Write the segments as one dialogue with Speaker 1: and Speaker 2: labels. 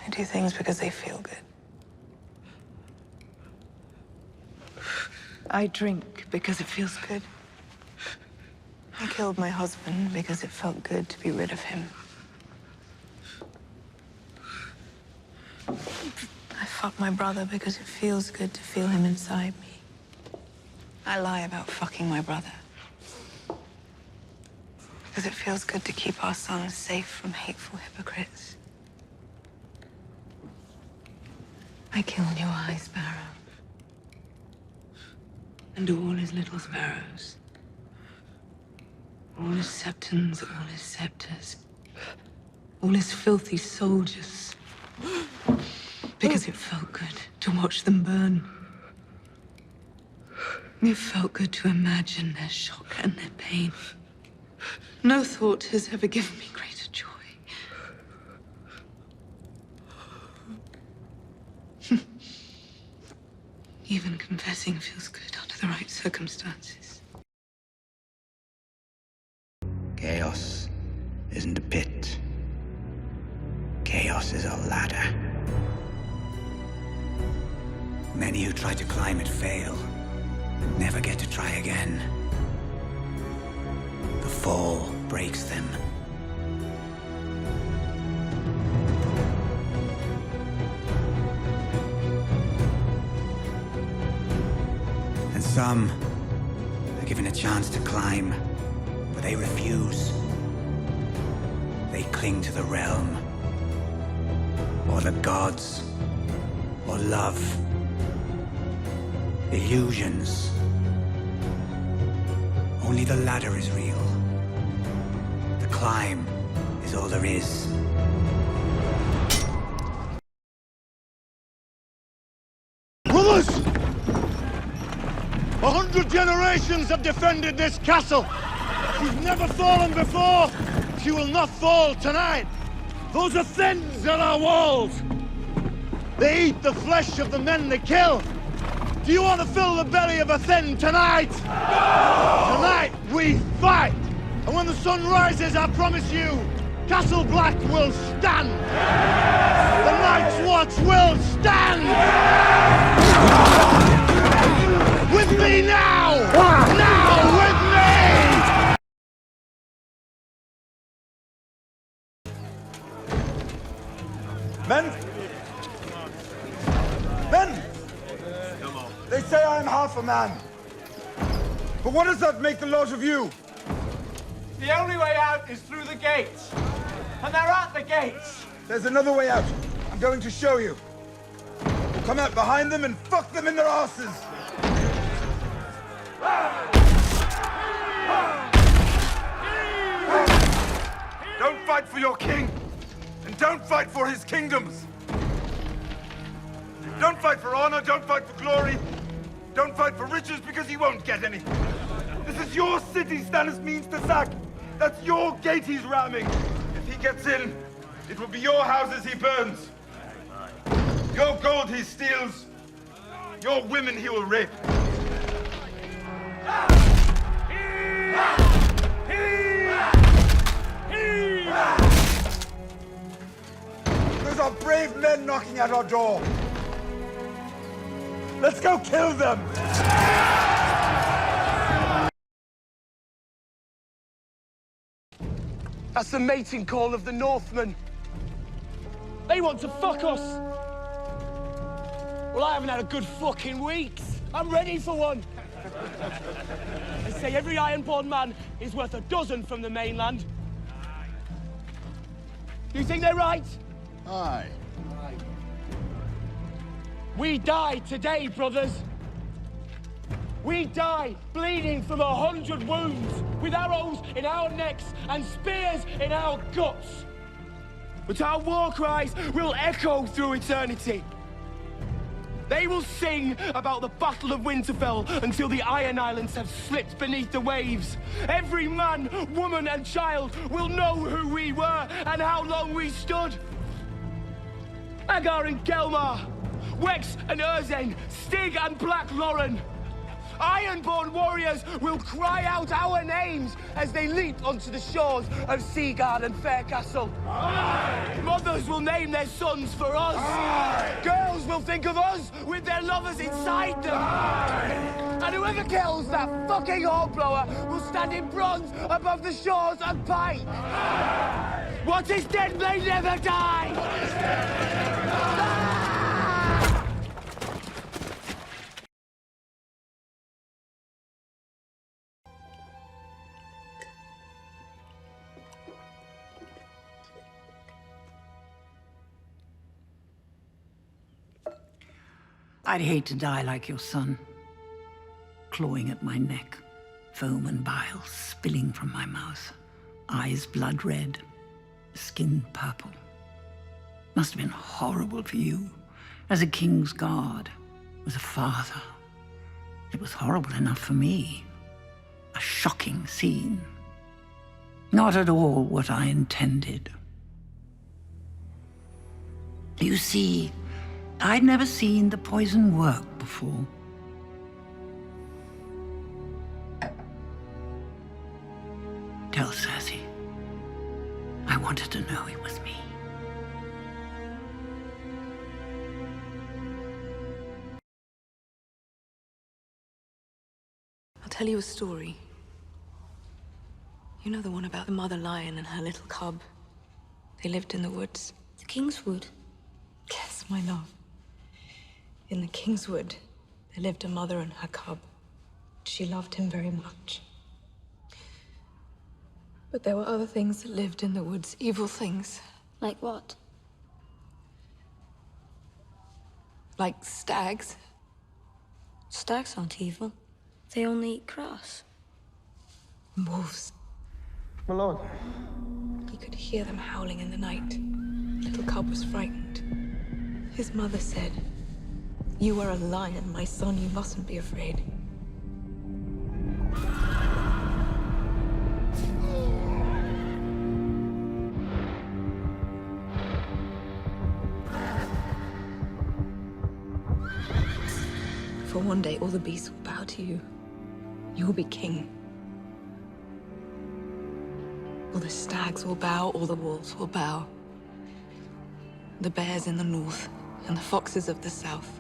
Speaker 1: I do things because they feel good. I drink because it feels good. I killed my husband because it felt good to be rid of him. I fuck my brother because it feels good to feel him inside me. I lie about fucking my brother because it feels good to keep our sons safe from hateful hypocrites. I killed your high sparrow and all his little sparrows, all his septons, all his scepters, all his filthy soldiers, because it felt good to watch them burn. It felt good to imagine their shock and their pain. No thought has ever given me greater joy. Even confessing feels good under the right circumstances.
Speaker 2: Chaos isn't a pit. Chaos is a ladder. Many who try to climb it fail, and never get to try again. The fall breaks them. And some are given a chance to climb, but they refuse. They cling to the realm, or the gods, or love. Illusions. Only the ladder is real. The climb is all there is.
Speaker 3: Brothers! 100 generations have defended this castle. She's never fallen before. She will not fall tonight. Those are Thens on our walls. They eat the flesh of the men they kill. Do you want to fill the belly of a Then tonight? No! Tonight, we fight! And when the sun rises, I promise you, Castle Black will stand! The Night's Watch will stand! With me now! Now, with me!
Speaker 4: Men! Men! They say I am half a man. But what does that make the lot of you?
Speaker 5: The only way out is through the gates. And they're at the gates.
Speaker 4: There's another way out. I'm going to show you. We'll come out behind them and fuck them in their asses. Don't fight for your king. And don't fight for his kingdoms. Don't fight for honor, don't fight for glory. Don't fight for riches because he won't get any. This is your city Stannis means to sack. That's your gate he's ramming. If he gets in, it will be your houses he burns. Your gold he steals. Your women he will rape. Those are brave men knocking at our door. Let's go kill them!
Speaker 5: That's the mating call of the Northmen. They want to fuck us. Well, I haven't had a good fucking week. I'm ready for one. They say every Ironborn man is worth a dozen from the mainland. You think they're right?
Speaker 3: Aye.
Speaker 5: We die today, brothers. We die bleeding from 100 wounds, with arrows in our necks and spears in our guts. But our war cries will echo through eternity. They will sing about the Battle of Winterfell until the Iron Islands have slipped beneath the waves. Every man, woman, and child will know who we were and how long we stood. Agar and Gelmar, Wex and Urzen, Stig and Black Lauren. Ironborn warriors will cry out our names as they leap onto the shores of Seaguard and Faircastle. Aye. Mothers will name their sons for us. Aye. Girls will think of us with their lovers inside them. Aye. And whoever kills that fucking hornblower will stand in bronze above the shores of Pine. Aye. What is dead may never die! What is dead may never die!
Speaker 6: I'd hate to die like your son, clawing at my neck, foam and bile spilling from my mouth, eyes blood red, skin purple. Must have been horrible for you, as a king's guard, as a father. It was horrible enough for me. A shocking scene. Not at all what I intended. You see, I'd never seen the poison work before. Tell Cersei. I wanted to know it was me.
Speaker 1: I'll tell you a story. You know the one about the mother lion and her little cub? They lived in the woods.
Speaker 7: The Kingswood?
Speaker 1: Yes, my love. In the Kingswood, there lived a mother and her cub. She loved him very much. But there were other things that lived in the woods, evil things.
Speaker 7: Like what?
Speaker 1: Like stags.
Speaker 7: Stags aren't evil. They only eat grass.
Speaker 1: And wolves.
Speaker 5: My lord.
Speaker 1: He could hear them howling in the night. Little cub was frightened. His mother said, "You are a lion, my son. You mustn't be afraid." For one day, all the beasts will bow to you. You will be king. All the stags will bow, all the wolves will bow. The bears in the north and the foxes of the south.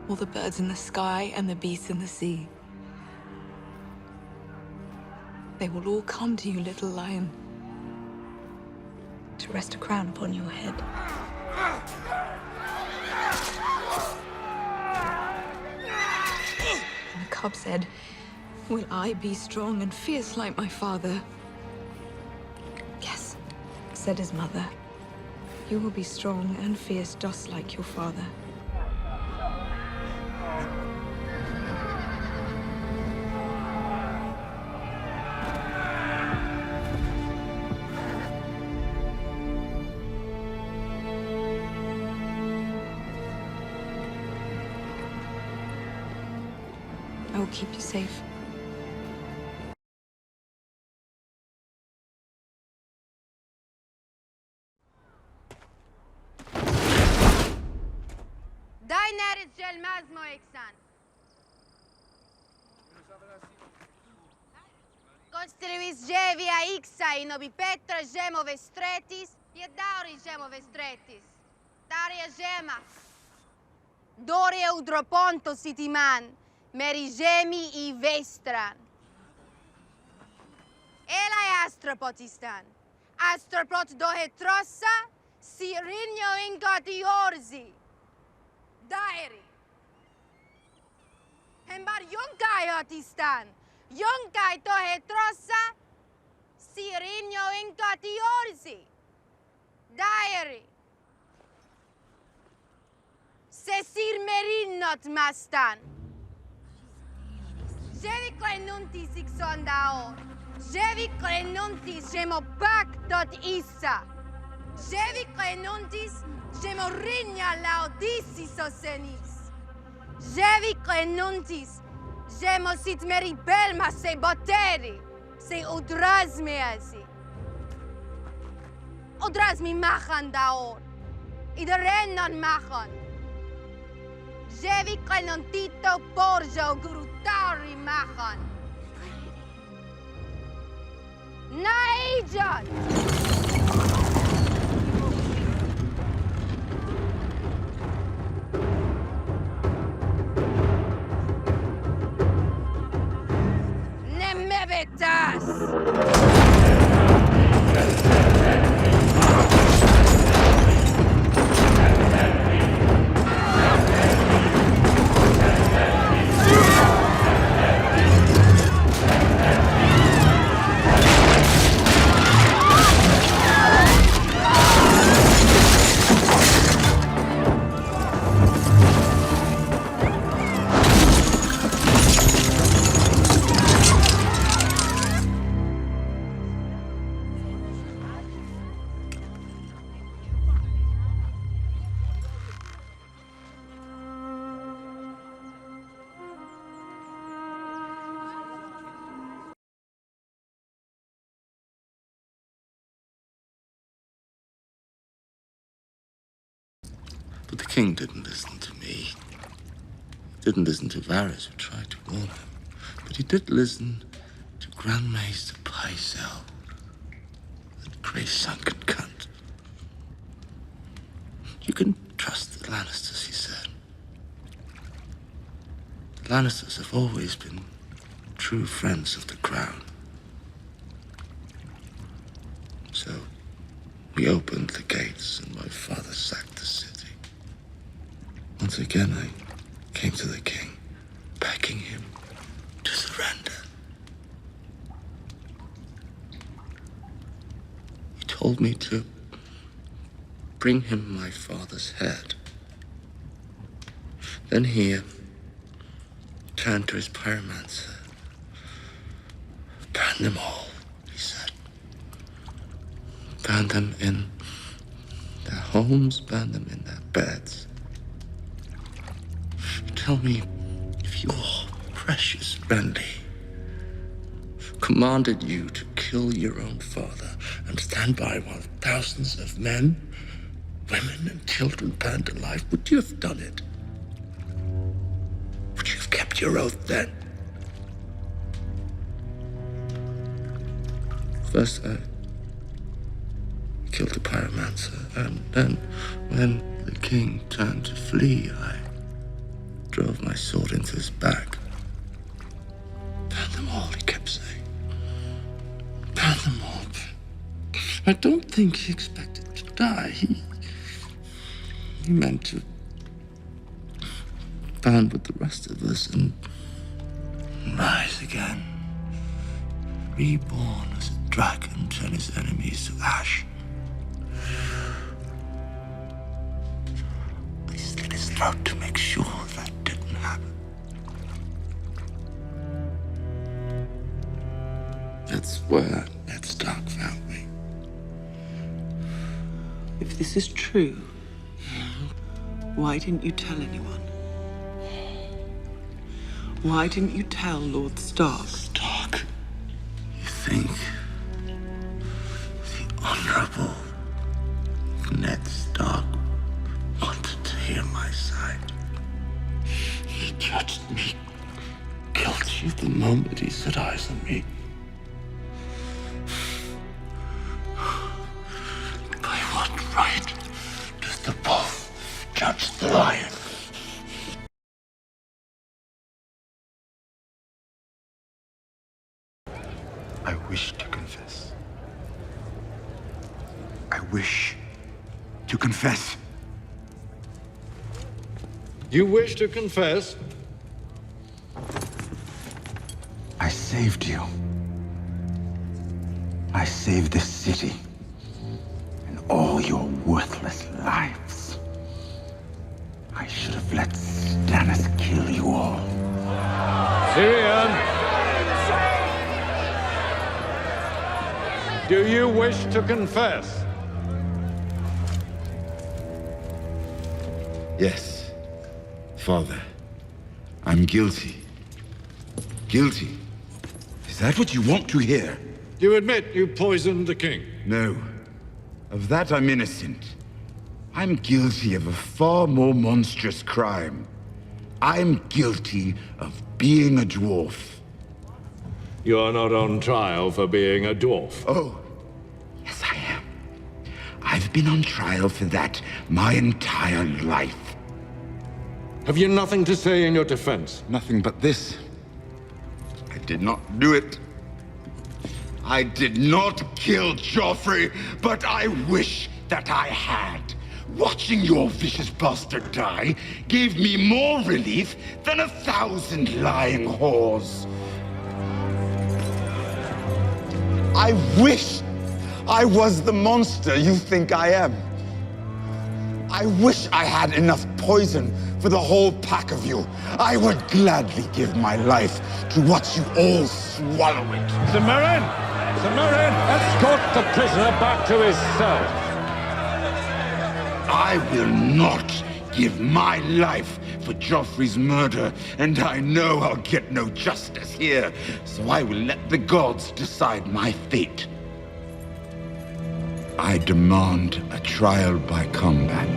Speaker 1: All the birds in the sky and the beasts in the sea. They will all come to you, little lion, to rest a crown upon your head. And the cub said, "Will I be strong and fierce like my father?" "Yes," said his mother. "You will be strong and fierce just like your father." I will keep you safe.
Speaker 8: Daenerys gelmez mi o eksen? Konstrivis gevia ixa inobi Petra gemo vestretis, Piedauri gemo vestretis, Daria gema. Doria udroponto sitiman, merigemi I vestran. Elai astropotistan, astropot dohetrossa, si rinjo ingati orzi. Dairi. Hembar yunkai otistan, yunkai dohetrossa, si rinjo ingati orzi. Dairi. Sesir merinnot mastan. Jevi klenuntis ixondaor. Jevi klenuntis gemo pactot issa. Jevi klenuntis gemo rigna laudissis osenis. Jevi klenuntis gemo sit meri belma se boteri. Se udrasmiasi. Udrasmi machan daor. Iedereen non machan. Jevi Clenontito Borjo Gurutari Machan. Naijat! Nemebetas!
Speaker 9: But the king didn't listen to me. Didn't listen to Varys, who tried to warn him. But he did listen to Grand Maester Pycelle, that grey sunken cunt. You can trust the Lannisters, he said. The Lannisters have always been true friends of the crown. So we opened the gates and my father sacked the city. Once again, I came to the king, begging him to surrender. He told me to bring him my father's head. Then he turned to his pyromancer. Burn them all, he said. Burn them in their homes, burn them in their beds. Tell me if your precious Renly commanded you to kill your own father and stand by while thousands of men, women, and children burned alive, would you have done it? Would you have kept your oath then? First, I killed the pyromancer, and then, when the king turned to flee, I drove my sword into his back. Burn them all, he kept saying. Burn them all. I don't think he expected to die. He meant to burn with the rest of us and rise again. Reborn as a dragon, turn his enemies to ash. I slit his throat to make sure that didn't happen. That's where Ned Stark found me.
Speaker 1: If this is true, why didn't you tell anyone? Why didn't you tell Lord Stark?
Speaker 9: Stark? You think the Honorable Ned Stark wanted to hear my side? He judged me guilty the moment he set eyes on me. By what right does the wolf judge the lion?
Speaker 4: I wish to confess. I wish to confess.
Speaker 3: You wish to confess?
Speaker 2: I saved you. I saved this city. And all your worthless lives. I should have let Stannis kill you all.
Speaker 3: Tyrion! Do you wish to confess?
Speaker 4: Yes, Father. I'm guilty. Guilty. Is that what you want to hear?
Speaker 3: You admit you poisoned the king?
Speaker 4: No. Of that I'm innocent. I'm guilty of a far more monstrous crime.
Speaker 10: I'm guilty of being a dwarf.
Speaker 11: You're not on trial for being a dwarf.
Speaker 10: Oh, yes I am. I've been on trial for that my entire life.
Speaker 11: Have you nothing to say in your defense?
Speaker 10: Nothing but this. I did not do it. I did not kill Joffrey, but I wish that I had. Watching your vicious bastard die gave me more relief than 1,000 lying whores. I wish I was the monster you think I am. I wish I had enough poison for the whole pack of you. I would gladly give my life to watch you all swallow it.
Speaker 11: Sir Meryn! Sir Meryn, escort the prisoner back to his cell.
Speaker 10: I will not give my life for Joffrey's murder, and I know I'll get no justice here, so I will let the gods decide my fate. I demand a trial by combat.